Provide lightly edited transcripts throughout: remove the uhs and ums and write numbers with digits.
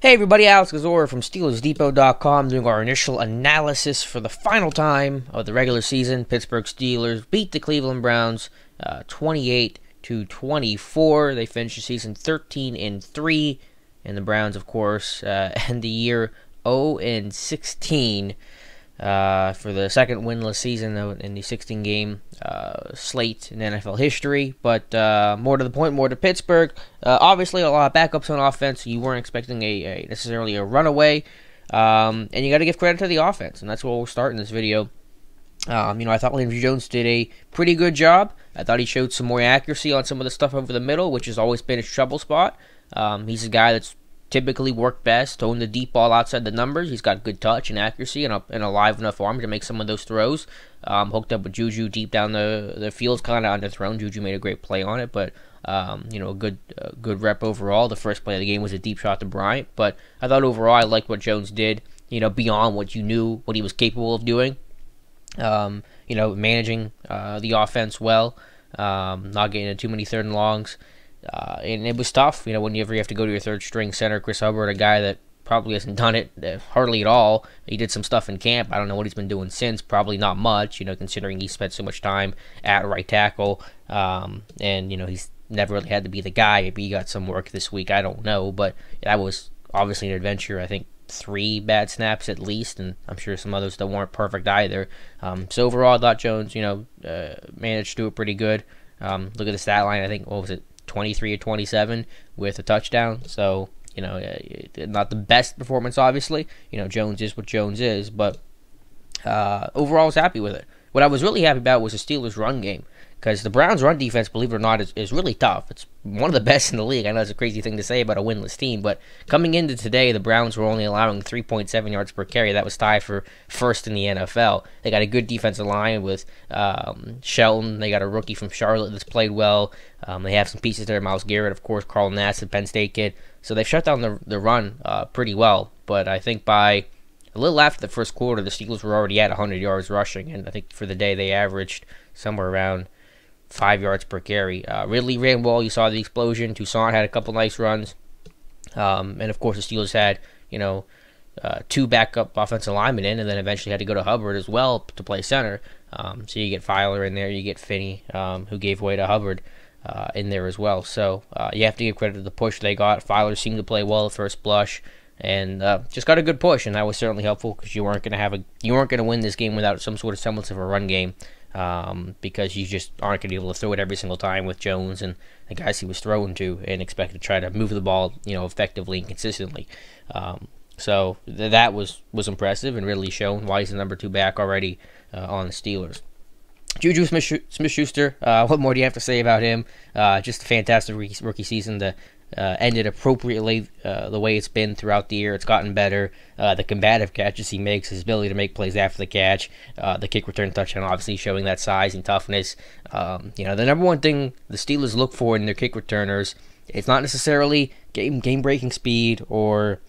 Hey everybody, Alex Kozora from SteelersDepot.com doing our initial analysis for the final time of the regular season. Pittsburgh Steelers beat the Cleveland Browns 28-24. They finished the season 13-3, and the Browns, of course, end the year 0-16 for the second winless season in the 16-game slate in NFL history. But more to the point, more to Pittsburgh. Obviously, a lot of backups on offense. You weren't expecting necessarily a runaway. And you got to give credit to the offense, and that's where we'll start in this video. I thought Juju Jones did a pretty good job. I thought he showed some more accuracy on some of the stuff over the middle, which has always been his trouble spot. He's a guy that's typically worked best throwing the deep ball outside the numbers. He's got good touch and accuracy and a live enough arm to make some of those throws. Hooked up with Juju deep down the field, kind of underthrown. Juju made a great play on it, but a good rep overall. The first play of the game was a deep shot to Bryant, but I thought overall I liked what Jones did. Beyond what you knew, what he was capable of doing. Managing the offense well, not getting into too many third and longs. And it was tough, whenever you have to go to your third string center, Chris Hubbard, a guy that probably hasn't done it hardly at all. He did some stuff in camp. I don't know what he's been doing since. Probably not much, considering he spent so much time at right tackle. He's never really had to be the guy. Maybe he got some work this week. I don't know. But that was obviously an adventure. I think 3 bad snaps at least, and I'm sure some others that weren't perfect either. So overall, I thought Jones, managed to do it pretty good. Look at the stat line. I think, what was it? 23 or 27 with a touchdown. So, not the best performance, obviously. Jones is what Jones is, but overall I was happy with it. What I was really happy about was the Steelers' run game, because the Browns' run defense, believe it or not, is really tough. It's one of the best in the league. I know it's a crazy thing to say about a winless team, but coming into today, the Browns were only allowing 3.7 yards per carry. That was tied for first in the NFL. They got a good defensive line with Shelton. They got a rookie from Charlotte that's played well. They have some pieces there. Myles Garrett, of course, Carl Nass, the Penn State kid. So they've shut down the run pretty well. But I think by a little after the first quarter, the Steelers were already at 100 yards rushing, and I think for the day they averaged somewhere around 5 yards per carry. Ridley ran well. You saw the explosion. Toussaint had a couple nice runs. And, of course, the Steelers had, 2 backup offensive linemen in, and then eventually had to go to Hubbard as well to play center. So you get Filer in there. You get Finney, who gave way to Hubbard in there as well. So you have to give credit to the push they got. Filer seemed to play well at first blush, and just got a good push, and that was certainly helpful, because you weren't going to win this game without some sort of semblance of a run game. Because you just aren't going to be able to throw it every single time with Jones and the guys he was throwing to, and expect to try to move the ball, effectively and consistently. So that was impressive and really shown why he's the number 2 back already on the Steelers. Juju Smith-Schuster, what more do you have to say about him? Just a fantastic rookie season. Ended appropriately the way it's been throughout the year. It's gotten better. The combative catches he makes, his ability to make plays after the catch, the kick return touchdown, obviously showing that size and toughness. The number one thing the Steelers look for in their kick returners, it's not necessarily game-breaking speed or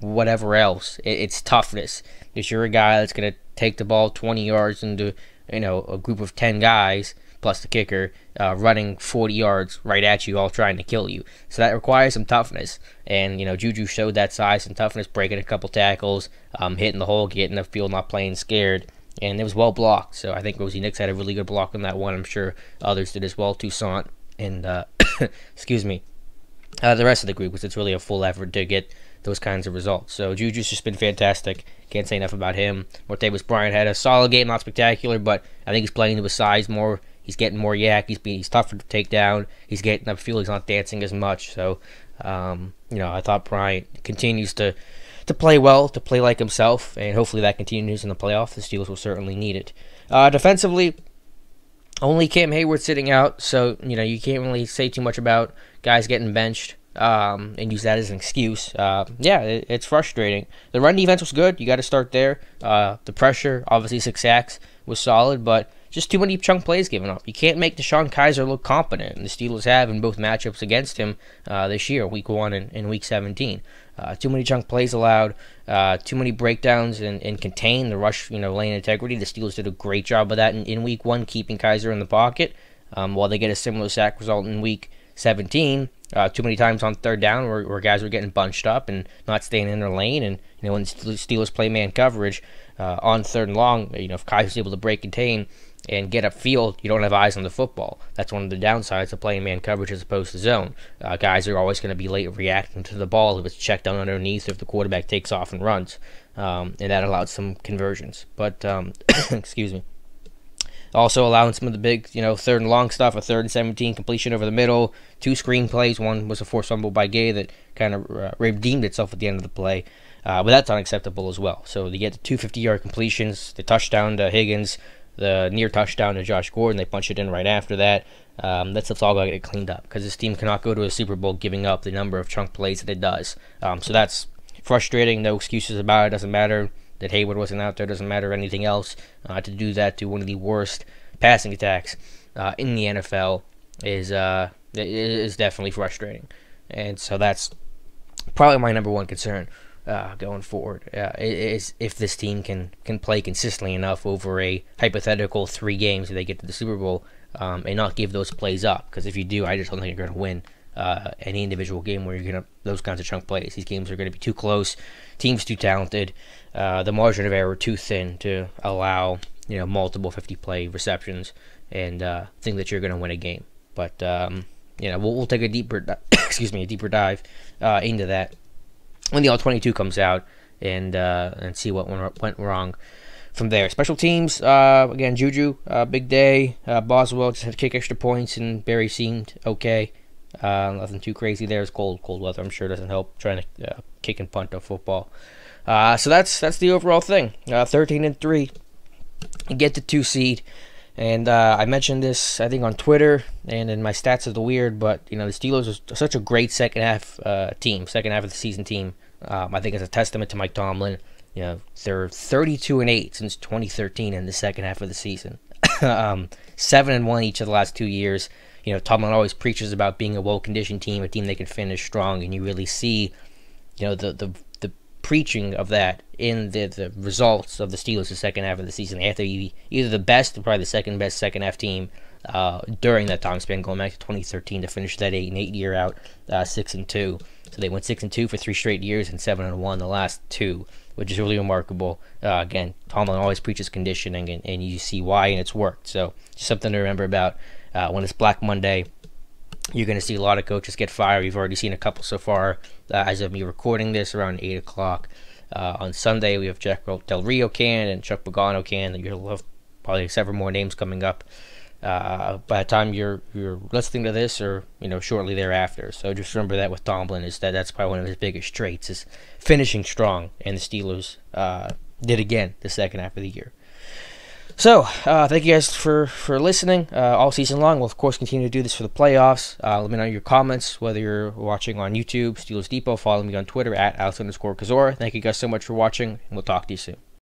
whatever else. It's toughness. Because you're a guy that's going to take the ball 20 yards into a group of 10 guys plus the kicker, running 40 yards right at you, all trying to kill you. So that requires some toughness. And, Juju showed that size and toughness, breaking a couple tackles, hitting the hole, getting the field, not playing scared. And it was well blocked. So I think Rosie Nix had a really good block on that one. I'm sure others did as well, Toussaint and, excuse me, the rest of the group, because it's really a full effort to get those kinds of results. So Juju's just been fantastic. Can't say enough about him. Martavis Bryant had a solid game, not spectacular, but I think he's playing to his size more. He's getting more yak. He's tougher to take down. He's getting upfield. He's not dancing as much. So, I thought Bryant continues to play well, to play like himself, and hopefully that continues in the playoffs. The Steelers will certainly need it. Defensively, only Cam Hayward sitting out, so you can't really say too much about guys getting benched and use that as an excuse. It's frustrating. The run defense was good. You got to start there. The pressure, obviously 6 sacks, was solid, but just too many chunk plays given up. You can't make DeShone Kizer look competent, and the Steelers have in both matchups against him this year, Week 1 and Week 17. Too many chunk plays allowed, too many breakdowns and contain the rush, lane integrity. The Steelers did a great job of that in Week 1, keeping Kizer in the pocket, while they get a similar sack result in Week 17, too many times on third down where guys were getting bunched up and not staying in their lane. And when the Steelers play man coverage on third and long, if Kai's able to break contain and get upfield, you don't have eyes on the football. That's one of the downsides of playing man coverage as opposed to zone. Guys are always going to be late reacting to the ball if it's checked down underneath, if the quarterback takes off and runs, and that allowed some conversions. But excuse me. Also allowing some of the big, third and long stuff, a 3rd and 17 completion over the middle, 2 screen plays. One was a forced fumble by Gay that kind of redeemed itself at the end of the play. But that's unacceptable as well. So you get the 2 50-yard completions, the touchdown to Higgins, the near touchdown to Josh Gordon. They punch it in right after that. That stuff's all got to get cleaned up because this team cannot go to a Super Bowl giving up the number of chunk plays that it does. So that's frustrating. No excuses about it. Doesn't matter that Hayward wasn't out there. Doesn't matter anything else. To do that to one of the worst passing attacks in the NFL is definitely frustrating. And so that's probably my number one concern going forward, is if this team can play consistently enough over a hypothetical 3 games if they get to the Super Bowl and not give those plays up. Because if you do, I just don't think you're going to win any individual game where you're going to those kinds of chunk plays. These games are going to be too close, teams too talented, the margin of error too thin to allow multiple 50-play receptions and think that you're going to win a game. But we'll take a deeper deeper dive into that when the All-22 comes out and see what went wrong from there. Special teams, again, Juju, big day. Boswell just had to kick extra points, and Barry seemed okay. Nothing too crazy there. It's cold weather. I'm sure doesn't help trying to kick and punt of football. So that's the overall thing. 13-3, get the 2 seed. And I mentioned this, I think, on Twitter and in my stats of the weird, but the Steelers are such a great second half team, second half of the season team. I think it's a testament to Mike Tomlin. They're 32-8 since 2013 in the second half of the season. 7-1 each of the last 2 years. Tomlin always preaches about being a well-conditioned team, a team that can finish strong, and you really see, the preaching of that in the results of the Steelers the second half of the season. They have to be either the best or probably the second best second half team during that time span, going back to 2013 to finish that 8-8 year out, 6-2. So they went 6-2 for 3 straight years and 7-1 the last 2, which is really remarkable. Again, Tomlin always preaches conditioning, and you see why, and it's worked. So just something to remember about when it's Black Monday. You're going to see a lot of coaches get fired. We've already seen a couple so far as of me recording this around 8 o'clock. On Sunday, we have Jack Del Rio can and Chuck Pagano can. You'll have probably several more names coming up by the time you're listening to this or shortly thereafter. So just remember that with Tomlin is that's probably one of his biggest traits is finishing strong, and the Steelers did again the second half of the year. So, thank you guys for listening all season long. We'll, of course, continue to do this for the playoffs. Let me know your comments, whether you're watching on YouTube, Steelers Depot. Follow me on Twitter at @Alex_Kozora. Thank you guys so much for watching, and we'll talk to you soon.